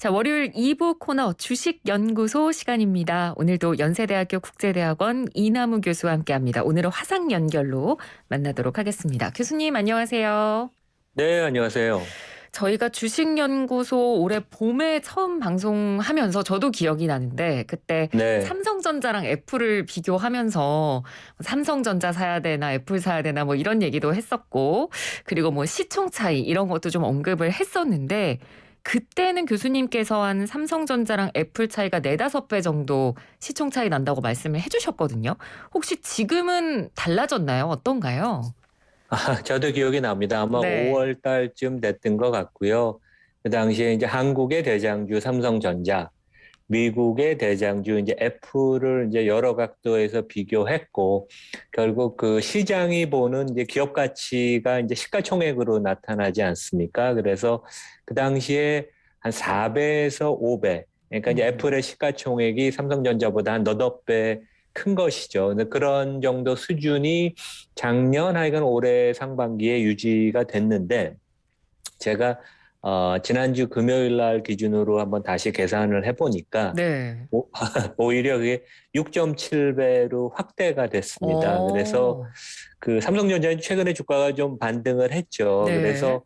자, 월요일 2부 코너 주식연구소 시간입니다. 오늘도 연세대학교 국제대학원 이남우 교수와 함께합니다. 오늘은 화상 연결로 만나도록 하겠습니다. 교수님 안녕하세요. 네, 안녕하세요. 저희가 주식연구소 올해 봄에 처음 방송하면서 저도 기억이 나는데 그때 네. 삼성전자랑 애플을 비교하면서 삼성전자 사야 되나 애플 사야 되나 뭐 이런 얘기도 했었고 그리고 뭐 시총 차이 이런 것도 좀 언급을 했었는데 그때는 교수님께서 한 삼성전자랑 애플 차이가 4~5배 정도 시총 차이 난다고 말씀을 해주셨거든요. 혹시 지금은 달라졌나요? 어떤가요? 저도 기억이 납니다. 아마 네. 5월 달쯤 됐던 것 같고요. 그 당시에 이제 한국의 대장주 삼성전자, 미국의 대장주 이제 애플을 이제 여러 각도에서 비교했고, 결국 그 시장이 보는 이제 기업 가치가 이제 시가총액으로 나타나지 않습니까? 그래서 그 당시에 한 4배에서 5배. 그러니까 이제 음. 애플의 시가총액이 삼성전자보다 한 너댓 배 큰 것이죠. 근데 그런 정도 수준이 작년 하여간 올해 상반기에 유지가 됐는데 제가 지난주 금요일 날 기준으로 한번 다시 계산을 해보니까 네. 오히려 그게 6.7배로 확대가 됐습니다. 그래서 어. 그 삼성전자는 최근에 주가가 좀 반등을 했죠. 네. 그래서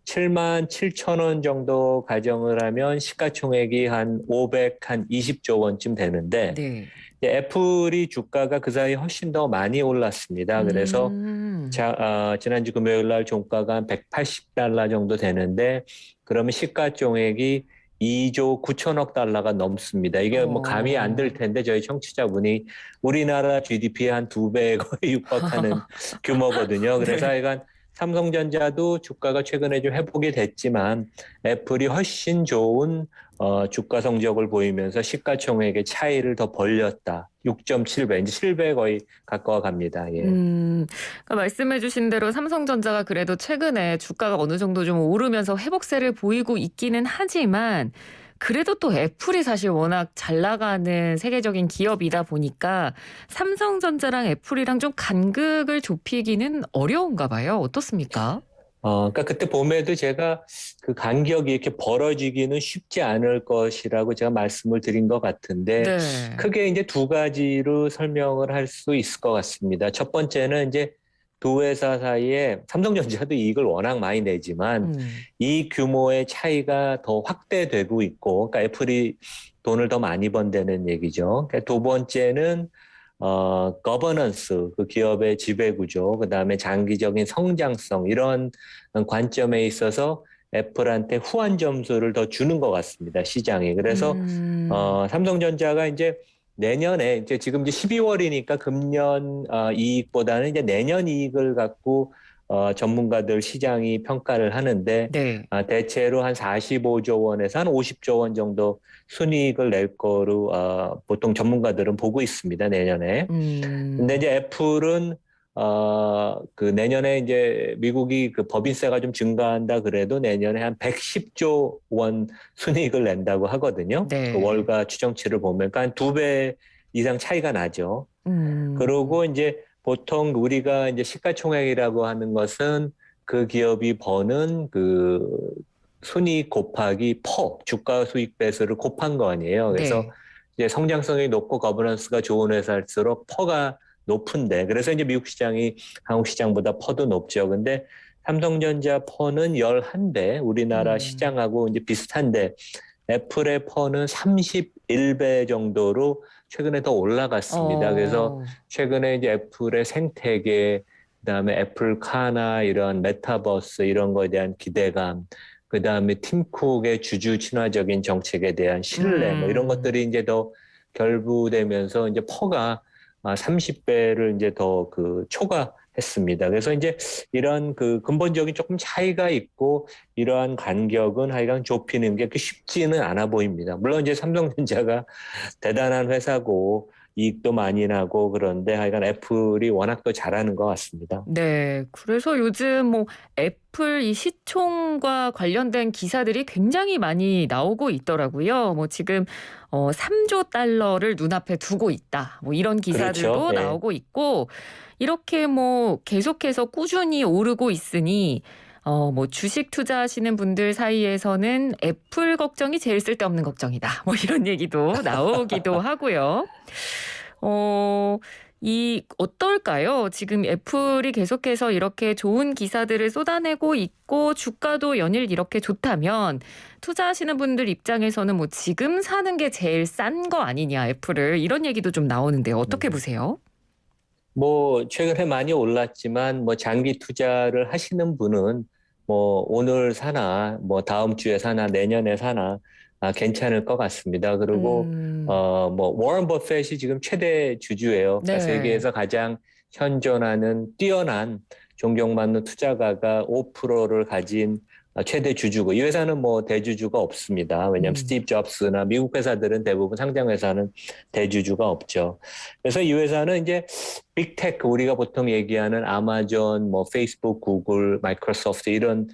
7만 7천 원 정도 가정을 하면 시가총액이 한 520조 원쯤 되는데 네. 애플이 주가가 그 사이 훨씬 더 많이 올랐습니다. 그래서 음. 지난주 금요일 날 종가가 한 180달러 정도 되는데 그러면 시가총액이 2조 9천억 달러가 넘습니다. 이게 뭐 감이 안 들 어. 텐데 저희 청취자분이 우리나라 GDP의 한 2배에 거의 육박하는 규모거든요. 그래서 네. 하여간 삼성전자도 주가가 최근에 좀 회복이 됐지만 애플이 훨씬 좋은 주가 성적을 보이면서 시가총액의 차이를 더 벌렸다. 6.7배, 이제 7배 거의 가까워 갑니다. 예. 그러니까 말씀해 주신 대로 삼성전자가 그래도 최근에 주가가 어느 정도 좀 오르면서 회복세를 보이고 있기는 하지만 그래도 또 애플이 사실 워낙 잘 나가는 세계적인 기업이다 보니까 삼성전자랑 애플이랑 좀 간극을 좁히기는 어려운가 봐요. 어떻습니까? 그러니까 그때 봄에도 제가 그 간격이 이렇게 벌어지기는 쉽지 않을 것이라고 제가 말씀을 드린 것 같은데 네. 크게 이제 두 가지로 설명을 할 수 있을 것 같습니다. 첫 번째는 이제 두 회사 사이에 삼성전자도 이익을 워낙 많이 내지만 음. 이 규모의 차이가 더 확대되고 있고, 그러니까 애플이 돈을 더 많이 번다는 얘기죠. 그러니까 두 번째는 거버넌스, 그 기업의 지배구조, 그 다음에 장기적인 성장성, 이런 관점에 있어서 애플한테 후한 점수를 더 주는 것 같습니다, 시장이. 그래서, 음. 삼성전자가 이제 내년에, 이제 지금 이제 12월이니까 금년 이익보다는 이제 내년 이익을 갖고 전문가들 시장이 평가를 하는데, 네. 대체로 한 45조 원에서 한 50조 원 정도 순이익을 낼 거로 보통 전문가들은 보고 있습니다, 내년에. 근데 음. 이제 애플은 그 내년에 이제 미국이 그 법인세가 좀 증가한다 그래도 내년에 한 110조 원 순이익을 낸다고 하거든요. 그 네. 월가 추정치를 보면 그러니까 한 2배 이상 차이가 나죠. 음. 그러고 이제 보통 우리가 이제 시가총액이라고 하는 것은 그 기업이 버는 그 순이익 곱하기 주가 수익 배수를 곱한 거 아니에요. 그래서 네. 이제 성장성이 높고 거버넌스가 좋은 회사일수록 퍼가 높은데 그래서 이제 미국 시장이 한국 시장보다 퍼도 높죠. 근데 삼성전자 퍼는 11배, 우리나라 음. 시장하고 이제 비슷한데 애플의 퍼는 31배 정도로 최근에 더 올라갔습니다. 그래서 어. 최근에 이제 애플의 생태계, 그다음에 애플카나 이런 메타버스 이런 거에 대한 기대감, 그다음에 팀 쿡의 주주 친화적인 정책에 대한 신뢰, 뭐 이런 음. 것들이 이제 더 결부되면서 이제 퍼가 30배를 이제 더 그 초과했습니다. 그래서 이제 이런 그 근본적인 조금 차이가 있고 이러한 간격은 하여간 좁히는 게 그렇게 쉽지는 않아 보입니다. 물론 이제 삼성전자가 대단한 회사고 이익도 많이 나고 그런데 하여간 애플이 워낙 더 잘하는 것 같습니다. 네. 그래서 요즘 뭐 애플 이 시총과 관련된 기사들이 굉장히 많이 나오고 있더라고요. 뭐 지금 3조 달러를 눈앞에 두고 있다. 뭐 이런 그렇죠. 기사들도 예. 나오고 있고 이렇게 뭐 계속해서 꾸준히 오르고 있으니 뭐 주식 투자하시는 분들 사이에서는 애플 걱정이 제일 쓸데없는 걱정이다. 뭐 이런 얘기도 나오기도 하고요. 어, 어떨까요? 지금 애플이 계속해서 이렇게 좋은 기사들을 쏟아내고 있고 주가도 연일 이렇게 좋다면 투자하시는 분들 입장에서는 뭐 지금 사는 게 제일 싼 거 아니냐, 애플을. 이런 얘기도 좀 나오는데요. 어떻게 보세요? 뭐 최근에 많이 올랐지만 뭐 장기 투자를 하시는 분은 뭐 오늘 사나 뭐 다음 주에 사나 내년에 사나 괜찮을 것 같습니다. 그리고 뭐 워런 버핏이 지금 최대 주주예요. 그러니까 네. 세계에서 가장 현존하는 뛰어난 존경받는 투자가가 5%를 가진 최대 주주고 이 회사는 뭐 대주주가 없습니다. 왜냐하면 음. 스티브 잡스나 미국 회사들은 대부분 상장 회사는 대주주가 없죠. 그래서 이 회사는 이제 빅테크 우리가 보통 얘기하는 아마존, 뭐 페이스북, 구글, 마이크로소프트 이런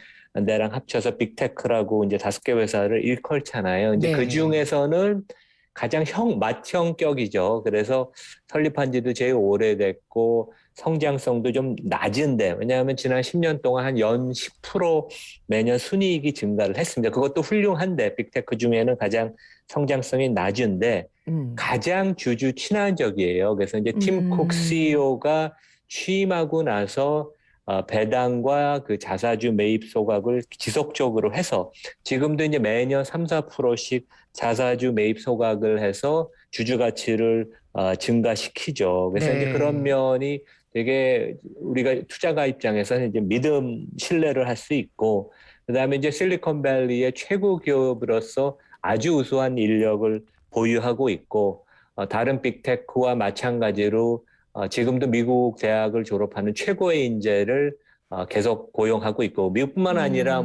데랑 합쳐서 빅테크라고 이제 5개 회사를 일컬잖아요. 이제 그 네. 중에서는 가장 맏형격이죠. 그래서 설립한 지도 제일 오래됐고 성장성도 좀 낮은데 왜냐하면 지난 10년 동안 한 연 10% 매년 순이익이 증가를 했습니다. 그것도 훌륭한데 빅테크 중에는 가장 성장성이 낮은데 음. 가장 주주 친화적이에요. 그래서 이제 팀 쿡 음. CEO가 취임하고 나서 배당과 그 자사주 매입 소각을 지속적으로 해서 지금도 이제 매년 3, 4%씩 자사주 매입 소각을 해서 주주 가치를 증가시키죠. 그래서 이제 그런 네. 면이 되게 우리가 투자가 입장에서는 이제 믿음, 신뢰를 할 수 있고 그다음에 이제 실리콘밸리의 최고 기업으로서 아주 우수한 인력을 보유하고 있고 다른 빅테크와 마찬가지로 지금도 미국 대학을 졸업하는 최고의 인재를 계속 고용하고 있고 미국뿐만 아니라 음.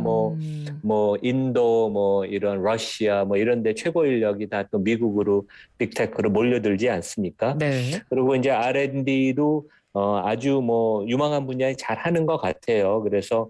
뭐 인도 뭐 이런 러시아 뭐 이런 데 최고 인력이 다 또 미국으로 빅테크로 몰려들지 않습니까? 네. 그리고 이제 R&D도 아주 뭐 유망한 분야에 잘 하는 것 같아요. 그래서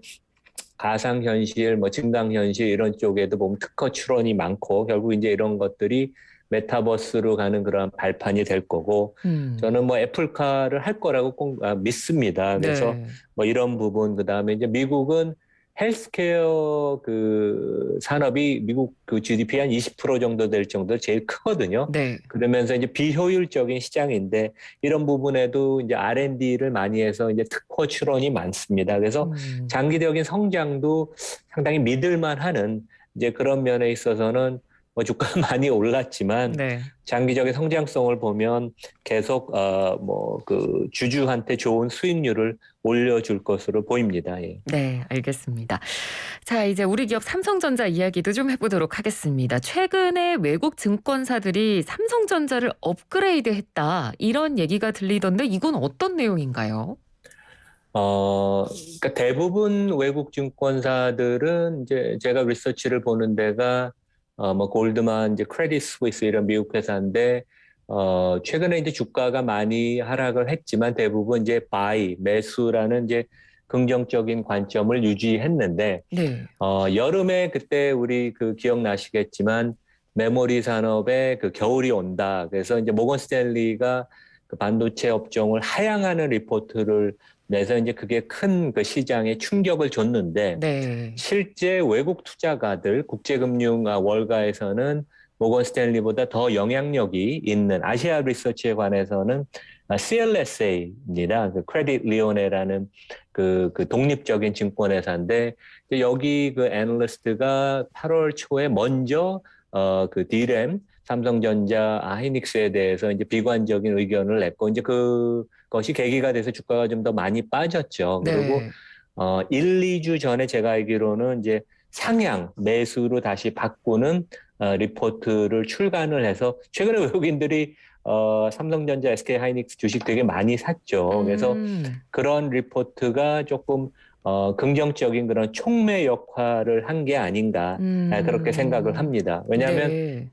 가상현실, 뭐 증강현실 이런 쪽에도 보면 특허 출원이 많고 결국 이제 이런 것들이 메타버스로 가는 그런 발판이 될 거고 음. 저는 뭐 애플카를 할 거라고 꼭 믿습니다. 그래서 네. 뭐 이런 부분 그다음에 이제 미국은 헬스케어 그 산업이 미국 그 GDP 한 20% 정도 될 정도로 제일 크거든요. 네. 그러면서 이제 비효율적인 시장인데 이런 부분에도 이제 R&D를 많이 해서 이제 특허 출원이 많습니다. 그래서 음. 장기적인 성장도 상당히 믿을만 하는 이제 그런 면에 있어서는 뭐 주가가 많이 올랐지만 네. 장기적인 성장성을 보면 계속 뭐 그 주주한테 좋은 수익률을 올려줄 것으로 보입니다. 예. 네, 알겠습니다. 자, 이제 우리 기업 삼성전자 이야기도 좀 해보도록 하겠습니다. 최근에 외국 증권사들이 삼성전자를 업그레이드했다 이런 얘기가 들리던데 이건 어떤 내용인가요? 그러니까 대부분 외국 증권사들은 이제 제가 리서치를 보는 데가 뭐 골드만, 이제 크레딧 스위스 이런 미국 회사인데 최근에 이제 주가가 많이 하락을 했지만 대부분 이제 바이, 매수라는 이제 긍정적인 관점을 유지했는데 네. 여름에 그때 우리 그 기억나시겠지만 메모리 산업에 그 겨울이 온다. 그래서 이제 모건 스탠리가 그 반도체 업종을 하향하는 리포트를 내서 이제 그게 큰 그 시장에 충격을 줬는데 네. 실제 외국 투자가들 국제금융 월가에서는 모건 스탠리보다 더 영향력이 있는 아시아 리서치에 관해서는 CLSA입니다. 그 크레딧 리오네라는 그 독립적인 증권회사인데 여기 그 애널리스트가 8월 초에 먼저 그 D램 삼성전자, 하이닉스에 대해서 이제 비관적인 의견을 냈고 이제 그것이 계기가 돼서 주가가 좀 더 많이 빠졌죠. 그리고 네. 1, 2주 전에 제가 알기로는 이제 상향 매수로 다시 바꾸는 리포트를 출간을 해서 최근에 외국인들이 삼성전자, SK하이닉스 주식 되게 많이 샀죠. 그래서 음. 그런 리포트가 조금 긍정적인 그런 촉매 역할을 한 게 아닌가 그렇게 생각을 음. 합니다. 왜냐하면 네.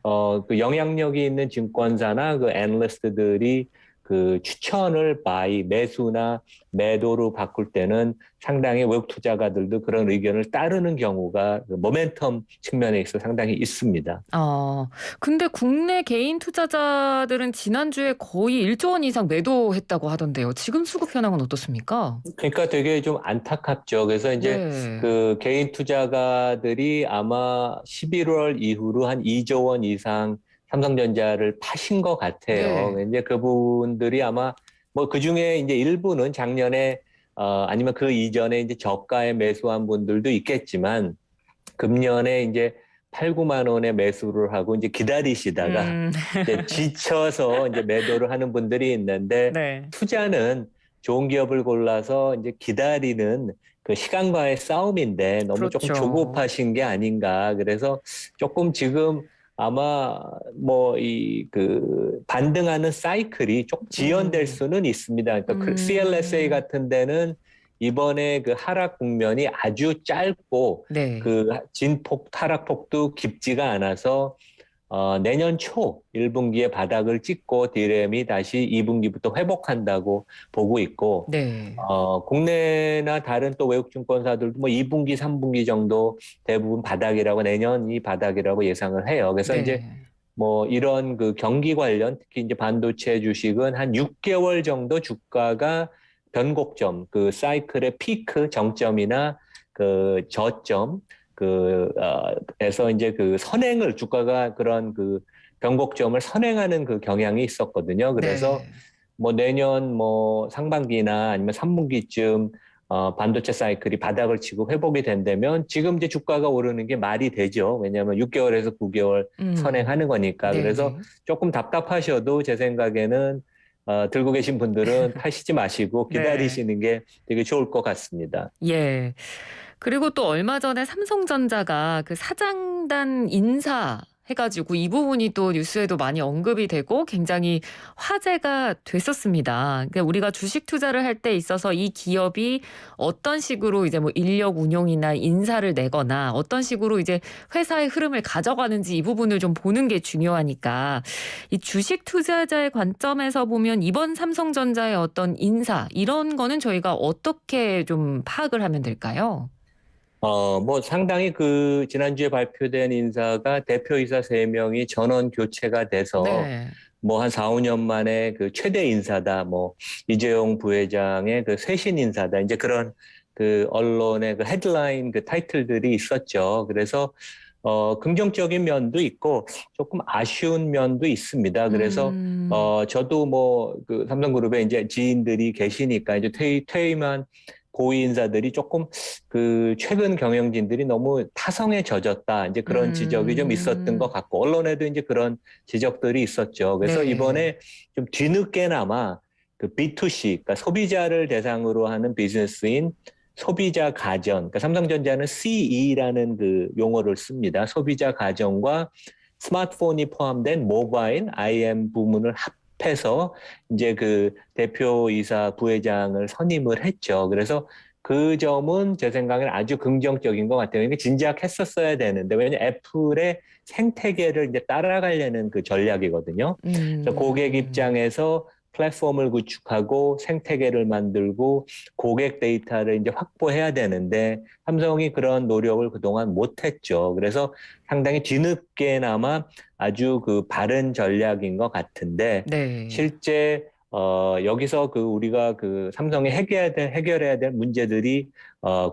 그 영향력이 있는 증권사나 그 애널리스트들이 그 추천을 매수나 매도로 바꿀 때는 상당히 외국 투자가들도 그런 의견을 따르는 경우가 그 모멘텀 측면에 있어 상당히 있습니다. 근데 국내 개인 투자자들은 지난주에 거의 1조 원 이상 매도했다고 하던데요. 지금 수급 현황은 어떻습니까? 그러니까 되게 좀 안타깝죠. 그래서 이제 네. 그 개인 투자가들이 아마 11월 이후로 한 2조 원 이상 삼성전자를 파신 것 같아요. 네. 이제 그분들이 아마 뭐 그중에 이제 일부는 작년에 아니면 그 이전에 이제 저가에 매수한 분들도 있겠지만 금년에 이제 8, 9만 원에 매수를 하고 이제 기다리시다가 음. 이제 지쳐서 이제 매도를 하는 분들이 있는데 네. 투자는 좋은 기업을 골라서 이제 기다리는 그 시간과의 싸움인데 너무 조금 그렇죠. 조급하신 게 아닌가. 그래서 조금 지금 아마 뭐 이 그 반등하는 사이클이 조금 지연될 음. 수는 있습니다. 그러니까 그 CLSA 음. 같은 데는 이번에 그 하락 국면이 아주 짧고 네. 그 진폭 하락폭도 깊지가 않아서 내년 초 1분기에 바닥을 찍고 디램이 다시 2분기부터 회복한다고 보고 있고, 네. 국내나 다른 또 외국 증권사들도 뭐 2분기, 3분기 정도 대부분 바닥이라고 내년이 바닥이라고 예상을 해요. 그래서 이제 네. 뭐 이런 그 경기 관련 특히 이제 반도체 주식은 한 6개월 정도 주가가 변곡점, 그 사이클의 피크 정점이나 그 저점 에서 이제 그 선행을 주가가 그런 그 변곡점을 선행하는 그 경향이 있었거든요. 그래서 네. 뭐 내년 뭐 상반기나 아니면 3분기쯤 반도체 사이클이 바닥을 치고 회복이 된다면 지금 이제 주가가 오르는 게 말이 되죠. 왜냐하면 6개월에서 9개월 선행하는 거니까. 그래서 네네. 조금 답답하셔도 제 생각에는 들고 계신 분들은 타시지 마시고 네. 기다리시는 게 되게 좋을 것 같습니다. 예. 그리고 또 얼마 전에 삼성전자가 그 사장단 인사 해가지고 이 부분이 또 뉴스에도 많이 언급이 되고 굉장히 화제가 됐었습니다. 그러니까 우리가 주식 투자를 할 때 있어서 이 기업이 어떤 식으로 이제 뭐 인력 운용이나 인사를 내거나 어떤 식으로 이제 회사의 흐름을 가져가는지 이 부분을 좀 보는 게 중요하니까 이 주식 투자자의 관점에서 보면 이번 삼성전자의 어떤 인사 이런 거는 저희가 어떻게 좀 파악을 하면 될까요? 뭐 상당히 그 지난주에 발표된 인사가 대표이사 3명이 전원 교체가 돼서 네. 뭐 한 4, 5년 만에 그 최대 인사다. 뭐 이재용 부회장의 그 쇄신 인사다. 이제 그런 그 언론의 그 헤드라인 그 타이틀들이 있었죠. 그래서 긍정적인 면도 있고 조금 아쉬운 면도 있습니다. 그래서 저도 뭐 그 삼성그룹에 이제 지인들이 계시니까 이제 퇴임한 고위 인사들이 조금 그 최근 경영진들이 너무 타성에 젖었다. 이제 그런 지적이 좀 있었던 것 음. 같고 언론에도 이제 그런 지적들이 있었죠. 그래서 네. 이번에 좀 뒤늦게나마 그 B2C, 그러니까 소비자를 대상으로 하는 비즈니스인 소비자 가전, 그러니까 삼성전자는 CE라는 그 용어를 씁니다. 소비자 가전과 스마트폰이 포함된 모바일 IM 부문을 합해서 이제 그 대표이사 부회장을 선임을 했죠. 그래서 그 점은 제 생각에는 아주 긍정적인 것 같아요. 이게 진작 했었어야 되는데, 왜냐면 애플의 생태계를 이제 따라가려는 그 전략이거든요. 그래서 고객 음. 입장에서 플랫폼을 구축하고 생태계를 만들고 고객 데이터를 이제 확보해야 되는데 삼성이 그런 노력을 그동안 못했죠. 그래서 상당히 뒤늦게나마 아주 그 바른 전략인 것 같은데 네. 실제 여기서 그 우리가 그 삼성이 해결해야 될 문제들이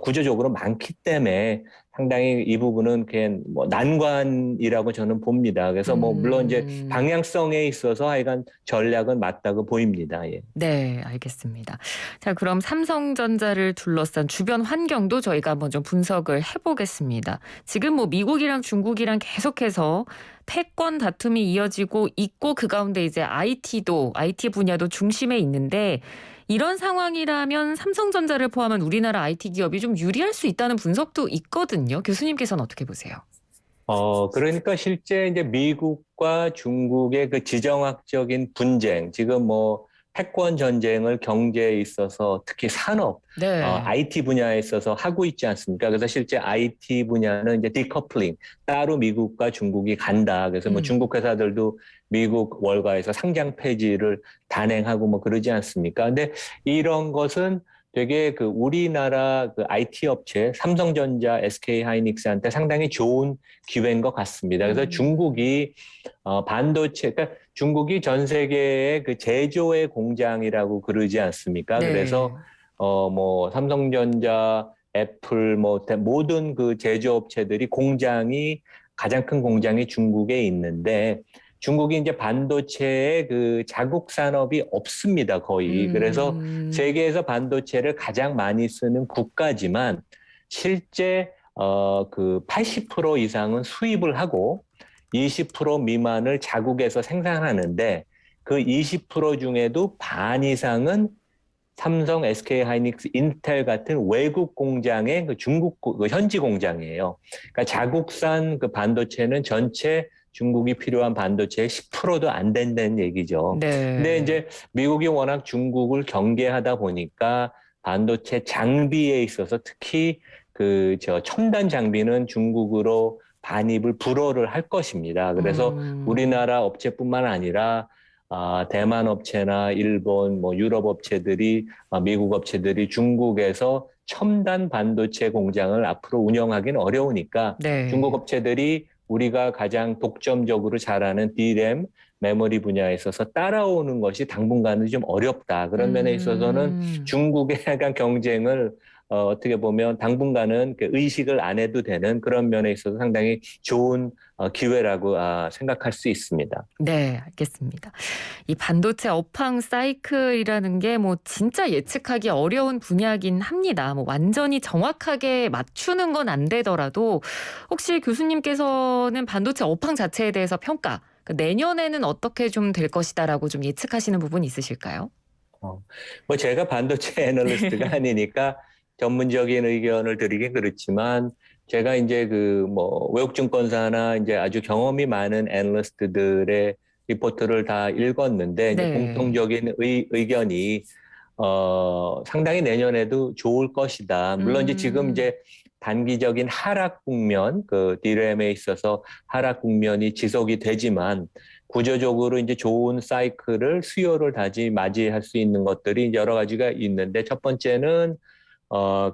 구조적으로 많기 때문에 상당히 이 부분은 그냥 뭐 난관이라고 저는 봅니다. 그래서 뭐 물론 이제 음. 방향성에 있어서 하여간 전략은 맞다고 보입니다. 예. 네, 알겠습니다. 자, 그럼 삼성전자를 둘러싼 주변 환경도 저희가 한번 좀 분석을 해보겠습니다. 지금 뭐 미국이랑 중국이랑 계속해서 패권 다툼이 이어지고 있고 그 가운데 이제 IT 분야도 중심에 있는데 이런 상황이라면 삼성전자를 포함한 우리나라 IT 기업이 좀 유리할 수 있다는 분석도 있거든요. 교수님께서는 어떻게 보세요? 그러니까 실제 이제 미국과 중국의 그 지정학적인 분쟁, 지금 뭐 패권 전쟁을 경제에 있어서 특히 산업, 네. IT 분야에 있어서 하고 있지 않습니까? 그래서 실제 IT 분야는 이제 디커플링, 따로 미국과 중국이 간다. 그래서 뭐 음. 중국 회사들도 미국 월가에서 상장 폐지를 단행하고 뭐 그러지 않습니까? 근데 이런 것은 되게 그 우리나라 그 IT 업체, 삼성전자, SK 하이닉스한테 상당히 좋은 기회인 것 같습니다. 그래서 음. 중국이 반도체, 그러니까 중국이 전 세계의 그 제조의 공장이라고 그러지 않습니까? 그래서 네. 뭐 삼성전자, 애플, 뭐 모든 그 제조업체들이 공장이 가장 큰 공장이 중국에 있는데 중국이 이제 반도체의 그 자국 산업이 없습니다, 거의. 그래서 음. 세계에서 반도체를 가장 많이 쓰는 국가지만 실제 그 80% 이상은 수입을 하고 20% 미만을 자국에서 생산하는데 그 20% 중에도 반 이상은 삼성, SK 하이닉스, 인텔 같은 외국 공장의 그 중국 그 현지 공장이에요. 그러니까 자국산 그 반도체는 전체 중국이 필요한 반도체의 10%도 안 된다는 얘기죠. 근데 네. 이제 미국이 워낙 중국을 경계하다 보니까 반도체 장비에 있어서 특히 그 첨단 장비는 중국으로 반입을 불허를 할 것입니다. 그래서 음. 우리나라 업체뿐만 아니라 대만 업체나 일본, 뭐 유럽 업체들이, 미국 업체들이 중국에서 첨단 반도체 공장을 앞으로 운영하기는 어려우니까 중국 네. 업체들이 우리가 가장 독점적으로 잘하는 D램, 메모리 분야에 있어서 따라오는 것이 당분간은 좀 어렵다. 그런 면에 있어서는 음. 중국에 약간 경쟁을 어떻게 보면 당분간은 그 의식을 안 해도 되는 그런 면에 있어서 상당히 좋은 기회라고 생각할 수 있습니다. 네, 알겠습니다. 이 반도체 업황 사이클이라는 게 뭐 진짜 예측하기 어려운 분야긴 합니다. 뭐 완전히 정확하게 맞추는 건 안 되더라도 혹시 교수님께서는 반도체 업황 자체에 대해서 평가, 그러니까 내년에는 어떻게 좀 될 것이다라고 좀 예측하시는 부분이 있으실까요? 어, 뭐 제가 반도체 애널리스트가 아니니까 전문적인 의견을 드리긴 그렇지만 제가 이제 그 뭐 외국증권사나 이제 아주 경험이 많은 애널리스트들의 리포트를 다 읽었는데 이제 네. 공통적인 의견이 상당히 내년에도 좋을 것이다. 물론 이제 지금 음. 이제 단기적인 하락 국면, 그 디램에 있어서 하락 국면이 지속이 되지만 구조적으로 이제 좋은 사이클을 수요를 다시 맞이할 수 있는 것들이 이제 여러 가지가 있는데 첫 번째는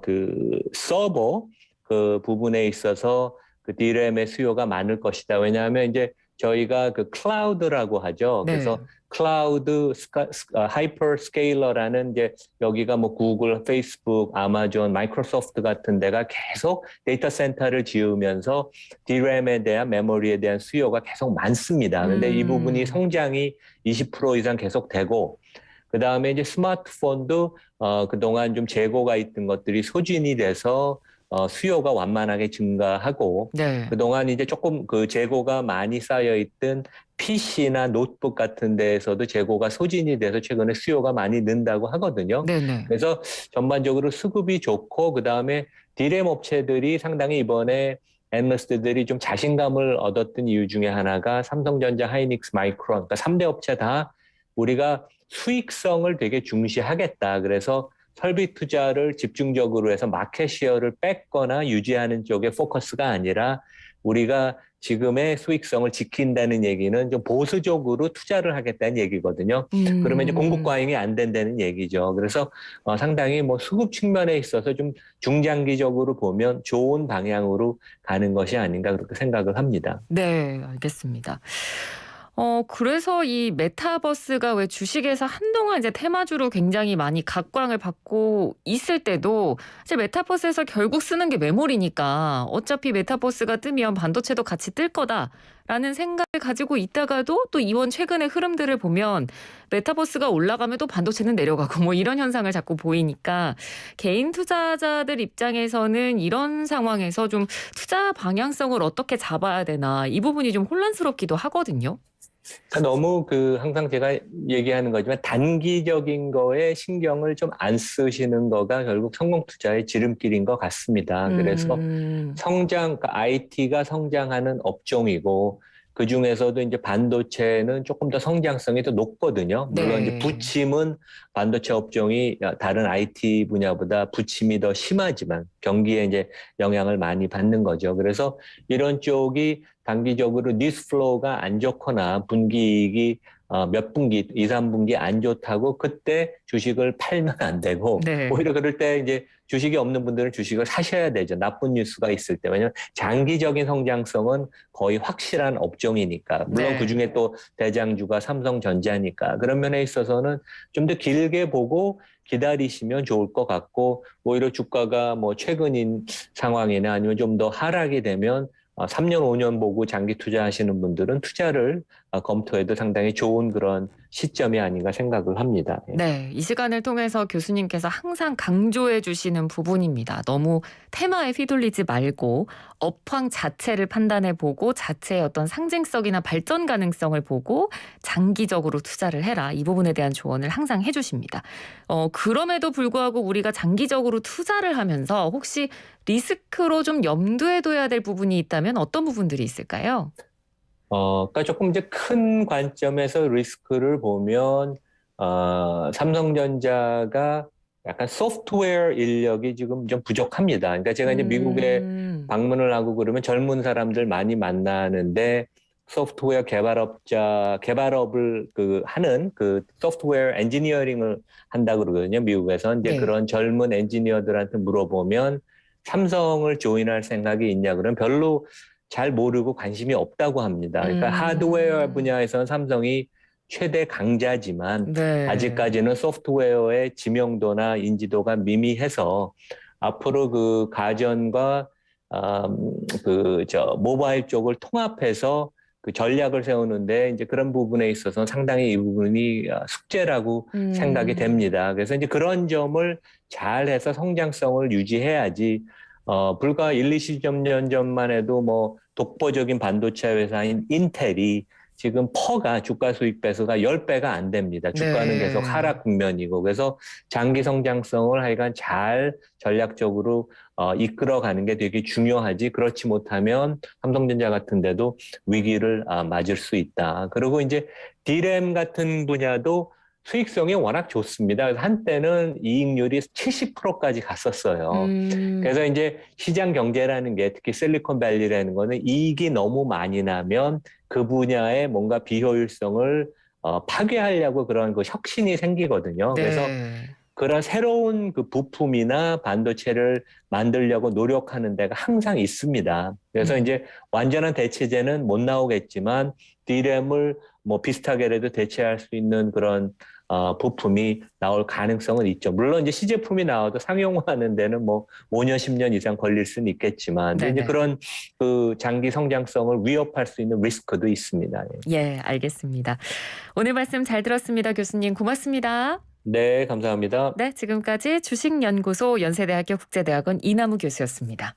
그 서버 그 부분에 있어서 그 디램의 수요가 많을 것이다. 왜냐하면 이제 저희가 그 클라우드라고 하죠. 네. 그래서 클라우드 하이퍼 스케일러라는 이제 여기가 뭐 구글, 페이스북, 아마존, 마이크로소프트 같은 데가 계속 데이터 센터를 지으면서 DRAM에 대한 메모리에 대한 수요가 계속 많습니다. 근데 이 부분이 음. 성장이 20% 이상 계속되고 그다음에 이제 스마트폰도 그동안 좀 재고가 있던 것들이 소진이 돼서 수요가 완만하게 증가하고 네. 그동안 이제 조금 그 재고가 많이 쌓여 있던 PC나 노트북 같은 데에서도 재고가 소진이 돼서 최근에 수요가 많이 는다고 하거든요. 네네. 그래서 전반적으로 수급이 좋고 그다음에 디램 업체들이 상당히 이번에 애널리스트들이 좀 자신감을 얻었던 이유 중에 하나가 삼성전자, 하이닉스, 마이크론, 그러니까 3대 업체 다 우리가 수익성을 되게 중시하겠다. 그래서 설비 투자를 집중적으로 해서 마켓 시어를 뺏거나 유지하는 쪽에 포커스가 아니라 우리가 지금의 수익성을 지킨다는 얘기는 좀 보수적으로 투자를 하겠다는 얘기거든요. 그러면 이제 공급 음. 과잉이 안 된다는 얘기죠. 그래서 상당히 뭐 수급 측면에 있어서 좀 중장기적으로 보면 좋은 방향으로 가는 것이 아닌가 그렇게 생각을 합니다. 네, 알겠습니다. 그래서 이 메타버스가 왜 주식에서 한동안 이제 테마주로 굉장히 많이 각광을 받고 있을 때도 이제 메타버스에서 결국 쓰는 게 메모리니까 어차피 메타버스가 뜨면 반도체도 같이 뜰 거다라는 생각을 가지고 있다가도 또 이번 최근의 흐름들을 보면 메타버스가 올라가면 또 반도체는 내려가고 뭐 이런 현상을 자꾸 보이니까 개인 투자자들 입장에서는 이런 상황에서 좀 투자 방향성을 어떻게 잡아야 되나 이 부분이 좀 혼란스럽기도 하거든요. 그러니까 너무 그 항상 제가 얘기하는 거지만 단기적인 거에 신경을 좀 안 쓰시는 거가 결국 성공 투자의 지름길인 것 같습니다. 그래서 음. 그러니까 IT가 성장하는 업종이고 그 중에서도 이제 반도체는 조금 더 성장성이 더 높거든요. 물론 이제 네. 부침은 반도체 업종이 다른 IT 분야보다 부침이 더 심하지만 경기에 이제 영향을 많이 받는 거죠. 그래서 이런 쪽이 단기적으로 뉴스 플로우가 안 좋거나 분기이익이 몇 분기, 2, 3분기 안 좋다고 그때 주식을 팔면 안 되고 네. 오히려 그럴 때 이제 주식이 없는 분들은 주식을 사셔야 되죠. 나쁜 뉴스가 있을 때. 왜냐하면 장기적인 성장성은 거의 확실한 업종이니까. 물론 네. 그중에 또 대장주가 삼성전자니까. 그런 면에 있어서는 좀 더 길게 보고 기다리시면 좋을 것 같고 오히려 주가가 뭐 최근인 상황이나 아니면 좀 더 하락이 되면 3년, 5년 보고 장기 투자하시는 분들은 투자를 검토해도 상당히 좋은 그런 시점이 아닌가 생각을 합니다. 예. 네, 이 시간을 통해서 교수님께서 항상 강조해 주시는 부분입니다. 너무 테마에 휘둘리지 말고 업황 자체를 판단해 보고 자체의 어떤 상징성이나 발전 가능성을 보고 장기적으로 투자를 해라. 이 부분에 대한 조언을 항상 해 주십니다. 그럼에도 불구하고 우리가 장기적으로 투자를 하면서 혹시 리스크로 좀 염두에 둬야 될 부분이 있다면 어떤 부분들이 있을까요? 그러니까 조금 이제 큰 관점에서 리스크를 보면 삼성전자가 약간 소프트웨어 인력이 지금 좀 부족합니다. 그러니까 제가 이제 미국에 방문을 하고 그러면 젊은 사람들 많이 만나는데 소프트웨어 개발업을 하는 그 소프트웨어 엔지니어링을 한다 그러거든요. 미국에서 이제 네. 그런 젊은 엔지니어들한테 물어보면 삼성을 조인할 생각이 있냐 그러면 별로 잘 모르고 관심이 없다고 합니다. 그러니까 하드웨어 분야에서는 삼성이 최대 강자지만 네. 아직까지는 소프트웨어의 지명도나 인지도가 미미해서 앞으로 그 가전과 모바일 쪽을 통합해서 그 전략을 세우는데 이제 그런 부분에 있어서 상당히 이 부분이 숙제라고 생각이 됩니다. 그래서 이제 그런 점을 잘해서 성장성을 유지해야지 불과 1, 20년 전만 해도 뭐 독보적인 반도체 회사인 인텔이 지금 퍼가 주가 수익 배수가 10배가 안 됩니다. 주가는 네. 계속 하락 국면이고 그래서 장기 성장성을 하여간 잘 전략적으로 이끌어가는 게 되게 중요하지 그렇지 못하면 삼성전자 같은 데도 위기를 맞을 수 있다. 그리고 이제 D램 같은 분야도 수익성이 워낙 좋습니다. 그래서 한때는 이익률이 70%까지 갔었어요. 그래서 이제 시장 경제라는 게 특히 실리콘밸리라는 거는 이익이 너무 많이 나면 그 분야에 뭔가 비효율성을 파괴하려고 그런 그 혁신이 생기거든요. 그래서 네. 그런 새로운 그 부품이나 반도체를 만들려고 노력하는 데가 항상 있습니다. 그래서 이제 완전한 대체제는 못 나오겠지만 D램을 뭐 비슷하게라도 대체할 수 있는 그런 부품이 나올 가능성은 있죠. 물론 이제 시제품이 나와도 상용화하는 데는 뭐 5년, 10년 이상 걸릴 수는 있겠지만 이제 네네. 그런 그 장기 성장성을 위협할 수 있는 리스크도 있습니다. 예, 알겠습니다. 오늘 말씀 잘 들었습니다. 교수님 고맙습니다. 네, 감사합니다. 네, 지금까지 주식연구소 연세대학교 국제대학원 이남우 교수였습니다.